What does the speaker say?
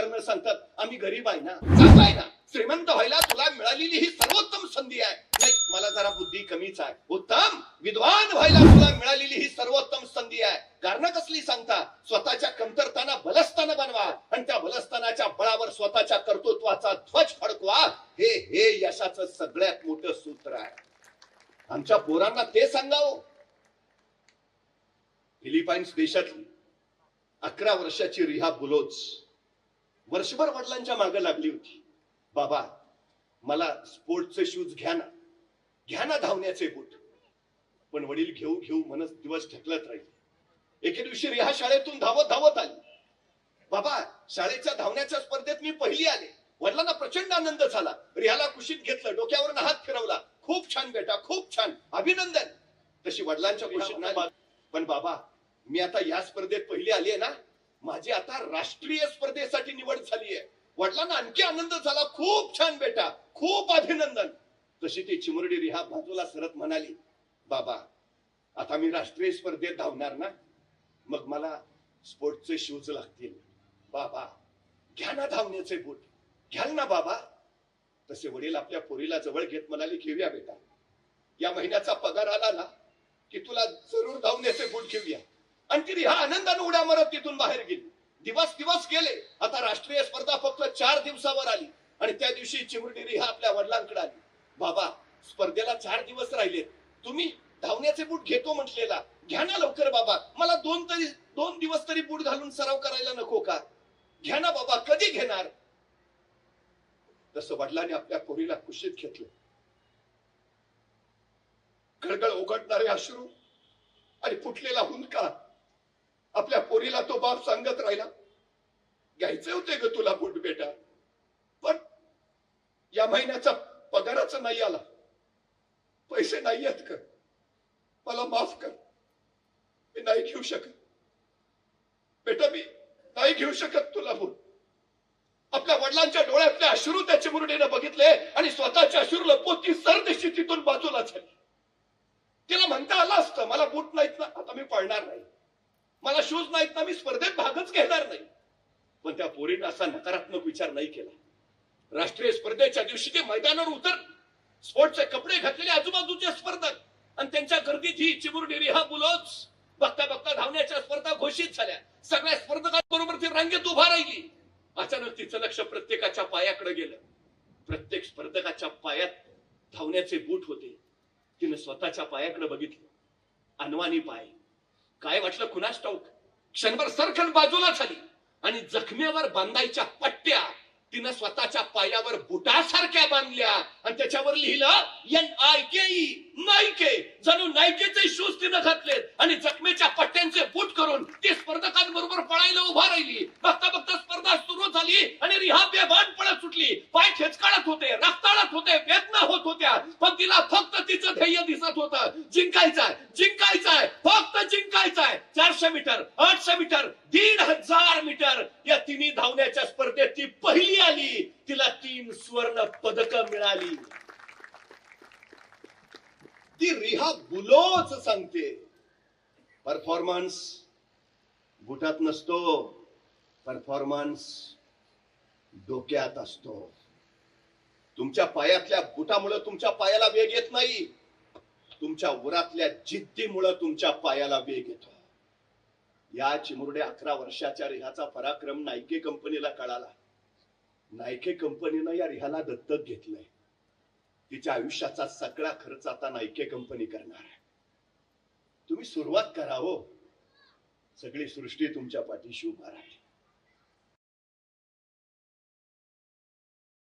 कारण सांगतात आम्ही गरीब आहे ना. चांगला आहे ना, श्रीमंत व्हायला तुला मिळालेली ही सर्वोत्तम संधी आहे. नाही, मला जरा बुद्धी कमीच आहे. उत्तम विद्वान व्हायला तुला मिळालेली ही सर्वोत्तम संधी आहे. कारण कसली सांगता, स्वतःच्या कमतरताना बलस्थान बनवा आणि त्या बलस्थानाच्या बळावर स्वतःच्या कर्तृत्वाचा ध्वज फडकवा. हे हे यशाचं सगळ्यात मोठं सूत्र आहे. आमच्या पोरांना ते सांगावं. फिलिपाईन्स देशातली 11 वर्षाची रिहा बुलोज वर्षभर वडिलांच्या मागे लागली होती. बाबा मला स्पोर्टचे शूज घ्या ना धावण्याचे बूट. पण वडील घेऊ घेऊ मनच दिवस ढकलत राहिले. एके दिवशी रिहा शाळेतून धावत आली. बाबा शाळेच्या धावण्याच्या स्पर्धेत मी पहिली आले. वडिलांना प्रचंड आनंद झाला. रिहाला कुशीत घेतलं, डोक्यावरून हात फिरवला. खूप छान बेटा, खूप छान, अभिनंदन. तशी वडिलांच्या कुशीत नाही. पण बाबा मी आता या स्पर्धेत पहिली आली आहे ना, माझी आता राष्ट्रीय स्पर्धेसाठी निवड झाली आहे. वडिलांना आणखी आनंद झाला. खूप छान बेटा, खूप अभिनंदन. तशी ती चिमुरडी रिहा बाजूला सरत म्हणाली, बाबा आता मी राष्ट्रीय स्पर्धेत धावणार ना, मग मला स्पोर्टचे शूज लागतील. बाबा घ्या ना धावण्याचे बूट, घ्याल ना बाबा. तसे वडील आपल्या पोरीला जवळ घेत म्हणाले, घेऊया बेटा, या महिन्याचा पगार आला ना की तुला जरूर धावण्याचे बूट घेऊया. आणि ती रिहा आनंदाने उड्या मारत तिथून बाहेर गेली. दिवस गेले. आता राष्ट्रीय स्पर्धा फक्त 4 दिवसावर आली आणि त्या दिवशी चिमुरडी रिहा आपल्या वडिलांकडे आली. बाबा स्पर्धेला 4 दिवस राहिले, तुम्ही धावण्याचे बूट घेतो म्हटलेला, घ्या ना लवकर बाबा. मला 2 दिवस तरी बूट घालून सराव करायला नको का? घ्या ना बाबा, कधी घेणार? तसं वडिलांनी आपल्या पोरीला कुशीत घेतलं. गळगळ ओघटणारे अश्रू आणि फुटलेला हुंदका आपल्या पोरीला तो बाप सांगत राहिला, घ्यायचे होते ग तुला बूट बेटा, पण या महिन्याचा पगाराचा नाही आला, पैसे नाही आहेत का, मला माफ कर, मी नाही घेऊ शकत बेटा, मी नाही घेऊ शकत तुला बूट. आपल्या वडिलांच्या डोळ्यातले अश्रू त्या चिमुरडीने बघितले आणि स्वतःचे अश्रू लपवत ती सरदेशी तिथून बाजूला झाली. तिला म्हणता आलं असतं, मला बूट नाहीत ना, आता मी पळणार नाही, मला शूज नाहीत ना, मी स्पर्धेत भागच घेणार नाही. पण त्या पोरीने असा नकारात्मक विचार नाही केला. राष्ट्रीय स्पर्धेच्या दिवशी ते मैदानावर उतर, स्पोर्टचे कपडे घातलेले आजूबाजूचे स्पर्धक आणि त्यांच्या गर्दीत ही चिमुरडी रिहा बुलोज बघता बघता धावण्याच्या स्पर्धा घोषित झाल्या. सगळ्या स्पर्धकांबरोबर ती रांगेत उभा राहिली. अचानक तिचं लक्ष प्रत्येकाच्या पायाकडे गेलं. प्रत्येक स्पर्धकाच्या पायात धावण्याचे बूट होते. तिने स्वतःच्या पायाकडे बघितलं, अनवाणी पाय. काय वाटलं कुणास ठाऊक. क्षणभर सरखन बाजूला झाली आणि जखमेवर बांधायच्या पट्ट्या तिनं स्वतःच्या पायावर बुटासारख्या बांधल्या आणि त्याच्यावर लिहिलं NIKE, नाईके. जणू नाईकेचे शूज तिनं घातलेत आणि जखमेच्या पट्ट्यांचे बूट करून ती स्पर्धकांबरोबर पळायला उभा राहिली. बघता बघता स्पर्धा सुरू झाली आणि रिहा बेभान पळत सुटली. पाय खेचकाळत होते, रक्ताळत होते, वेदना होत होत्या, पण तिला फक्त तिचं ध्येय दिसत होतं, जिंकायचंय, फक्त जिंकायचंय. 400 मीटर, 800 मीटर, 1500 मीटर या तिन्ही धावण्याच्या स्पर्धेत ती पहिली आली. तिला 3 स्वर्ण पदक मिळाली. ती रिहा बुलोज सांगते, परफॉर्मन्स बुटात नसतो, परफॉर्मन्स डोक्यात असतो. तुमच्या पायातल्या बुटामुळे तुमच्या पायाला वेग येत नाही, तुमच्या उरातल्या जिद्दीमुळे तुमच्या पायाला वेग येतो. या चिमुरड्या 11 वर्षाच्या रिहाचा पराक्रम नाईके कंपनीला कळाला. नाईके कंपनीनं या रिहाला दत्तक घेतलंय. तिच्या आयुष्याचा सगळा खर्च आता नाईके कंपनी करणार आहे. तुम्ही सुरुवात करा हो, सगळी सृष्टी तुमच्या पाठीशी उभा राहील.